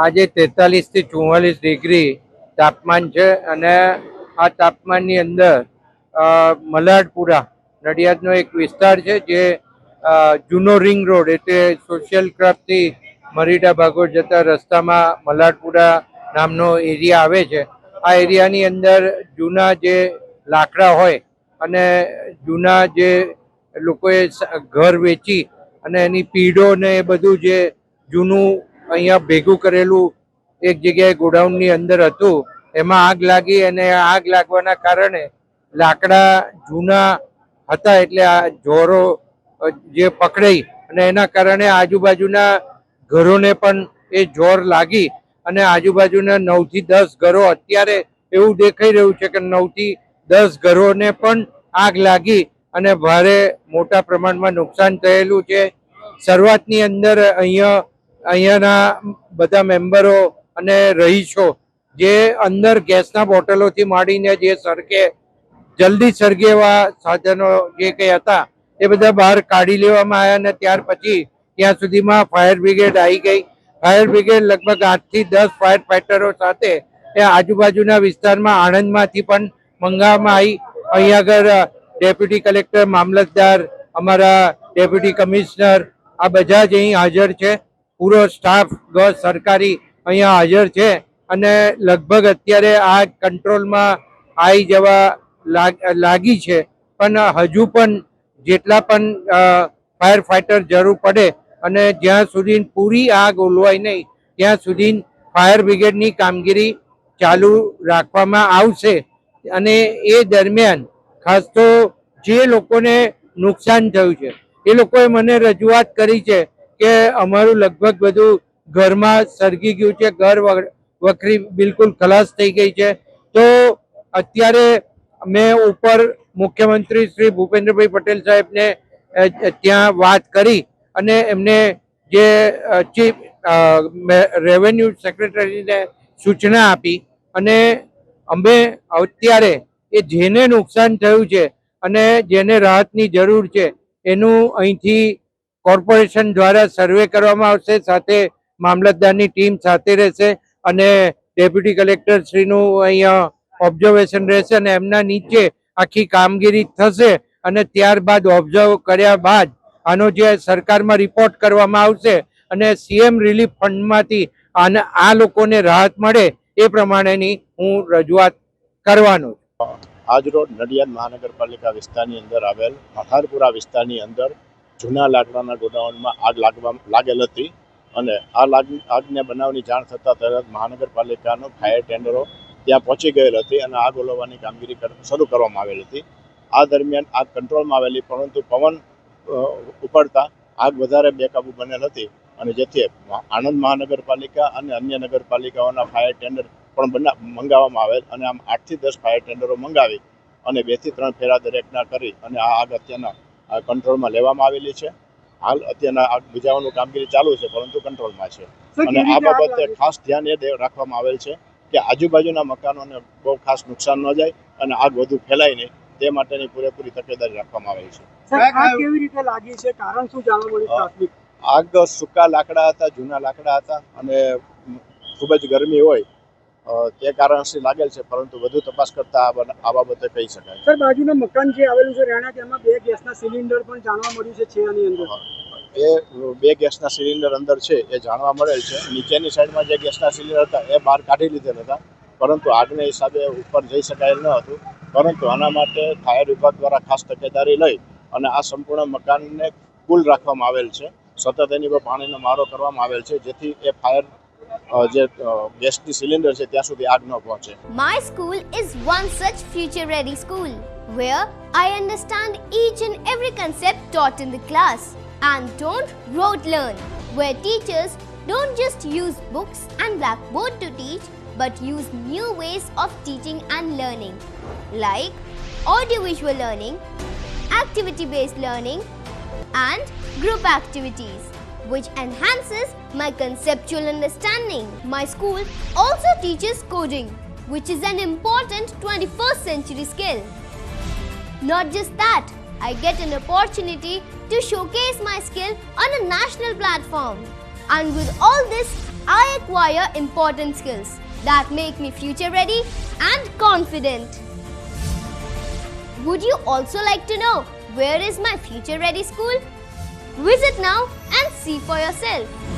આજે 43 થી 44 ડિગ્રી તાપમાન છે અને આ તાપમાનની અંદર મલાડપુરા નડિયાદનો એક વિસ્તાર છે જે જૂનો રિંગ રોડ એટલે સોશિયલ ક્લબથી મરીડા ભાગોળ જતા રસ્તામાં મલાડપુરા નામનો એરિયા આવે છે. આ એરિયાની અંદર જૂના જે લાકડા હોય અને જૂના જે લોકોએ ઘર વેચી અને એની પીઢો ને એ બધું જે જૂનું અહીંયા ભેગું કરેલું એક જગ્યાએ ગોડાઉનની અંદર હતું, એમાં આગ લાગી અને આગ લાગવાના કારણે લાકડા જૂના હતા એટલે આ જોરો જે પકડાઈ અને એના કારણે આજુબાજુના ઘરોને પણ એ જોર લાગી અને આજુબાજુના 9 થી 10 ઘરો અત્યારે એવું દેખાઈ રહ્યું છે કે 9 થી 10 ઘરોને પણ આગ લાગી અને ભારે મોટા પ્રમાણમાં નુકસાન થયેલું છે. શરૂઆતની અંદર અહીંયાના બધા મેમ્બરો અને રહીશો જે અંદર ગેસના બોટલોથી માંડીને જે જલ્દી સળગે એવા સાધનો જે કંઈ હતા એ બધા બહાર કાઢી લેવામાં આવ્યા અને ત્યાર પછી ત્યાં સુધીમાં ફાયર બ્રિગેડ આવી ગઈ. ફાયર બ્રિગેડ લગભગ 8 થી 10 ફાયર ફાઈટરો સાથે એ આજુબાજુના વિસ્તારમાં આણંદમાંથી પણ મંગાવવામાં આવી. અહીં આગળ ડેપ્યુટી કલેક્ટર, મામલતદાર, અમારા ડેપ્યુટી કમિશનર આ બધા જ અહીં હાજર છે. પૂરો સ્ટાફ સરકારી અહીંયા હાજર છે અને લગભગ અત્યારે આ કંટ્રોલમાં આવી જવા લાગી છે. પણ હજુ પણ જેટલા પણ ફાયર ફાઈટર જરૂર પડે અને જ્યાં સુધી પૂરી આગ ઓલવાય નહીં ત્યાં સુધી ફાયર બ્રિગેડની કામગીરી ચાલુ રાખવામાં આવશે. અને એ દરમિયાન ખાસ તો જે લોકોને નુકસાન થયું છે એ લોકોએ મને રજૂઆત કરી છે કે અમારું લગભગ બધું ઘરમાં સળગી ગયું છે, ઘર વખરી બિલકુલ ખલાસ થઈ ગઈ છે. તો અત્યારે મેં ઉપર મુખ્યમંત્રી શ્રી ભૂપેન્દ્રભાઈ પટેલ સાહેબને ત્યાં વાત કરી અને એમને જે ચીફ રેવન્યુ સેક્રેટરીને સૂચના આપી અને અમે અત્યારે એ જેને નુકસાન થયું છે અને જેને રાહતની જરૂર છે એનું અહીંથી કોર્પોરેશન દ્વારા સર્વે કરવામાં આવશે. સાથે મામલતદારની ટીમ સાથે રહેશે અને ડેપ્યુટી કલેક્ટર શ્રીનું અહીંયા ઓબ્ઝર્વેશન રહેશે અને એમના નીચે આખી કામગીરી થશે અને ત્યારબાદ ઓબ્ઝર્વ કર્યા બાદ આનો જે સરકારમાં રિપોર્ટ કરવામાં આવશે અને સીએમ રિલીફ ફંડમાંથી આ લોકોને રાહત મળે એ પ્રમાણેની હું રજૂઆત કરવાનો છું. આજરોજ નડિયાદ મહાનગરપાલિકા વિસ્તારની અંદર આવેલ મથારપુરા વિસ્તારની અંદર જૂના લાકડાના ગોડાઉનમાં આગ લાગેલ હતી અને આ આગને બનાવની જાણ થતાં તરત મહાનગરપાલિકાનો ફાયર ટેન્ડરો ત્યાં પહોંચી ગયેલ હતી અને આગ ઓલવવાની કામગીરી શરૂ કરવામાં આવેલ હતી. આ દરમિયાન આગ કંટ્રોલમાં આવેલી, પરંતુ પવન ઉપડતા આગ વધારે બેકાબુ બનેલ હતી અને જેથી આણંદ મહાનગરપાલિકા અને અન્ય નગરપાલિકાઓના ફાયર ટેન્ડર પણ મંગાવવામાં આવેલ અને આમ 8 થી 10 ફાયર ટેન્ડરો મંગાવી અને 2 થી 3 ફેરા દરેકના કરી અને આ આગ અત્યારના કંટ્રોલમાં લેવામાં આવેલી છે. હાલ અત્યારના આગ બુઝાવવાની કામગીરી ચાલુ છે, પરંતુ કંટ્રોલમાં છે. અને આ બાબતે ખાસ ધ્યાન એ રાખવામાં આવેલ છે કે આજુબાજુના મકાનોને બહુ ખાસ નુકસાન ન જાય અને આગ વધુ ફેલાય નહીં તે માટેની પૂરેપૂરી તકેદારી રાખવામાં આવેલી છે. કેવી રીતે લાગી છે, કારણ શું જાણવા મળ્યું? આગ સૂકા લાકડા હતા, જૂના લાકડા હતા અને ખૂબ જ ગરમી હોય તે કારણથી લાગેલ છે, પરંતુ વધુ તપાસ કરતા આ બાબતે કહી શકાય. સર, બાજુના મકાન જે આવેલું છે રહેણાંક, એમાં 2 ગેસના સિલિન્ડર પણ જાણવા મળ્યું છે આની અંદર. એ 2 ગેસના સિલિન્ડર અંદર છે એ જાણવા મળેલ છે. નીચેની સાઈડમાં જે ગેસના સિલિન્ડર હતા એ બહાર કાઢી લીધેલ હતા, પરંતુ આગને હિસાબે ઉપર જઈ શકાયેલ ન હતું. પરંતુ આના માટે ફાયર વિભાગ દ્વારા ખાસ તકેદારી લઈ અને આ સંપૂર્ણ મકાનને કુલ રાખવામાં આવેલ છે. સતત એની પર પાણીનો મારો કરવામાં આવેલ છે, જેથી એ ફાયર જે ગેસની સિલિન્ડર છે ત્યાં સુધી આગ ન પહોંચે. My school is one such future ready school where I understand each and every concept taught in the class and don't rote learn, where teachers don't just use books and blackboard to teach but use new ways of teaching and learning like audiovisual learning, activity based learning and group activities, which enhances my conceptual understanding. My school also teaches coding, which is an important 21st century skill. Not just that, I get an opportunity to showcase my skill on a national platform. And with all this, I acquire important skills that make me future ready and confident. Would you also like to know where is my future ready school? Visit now and see for yourself.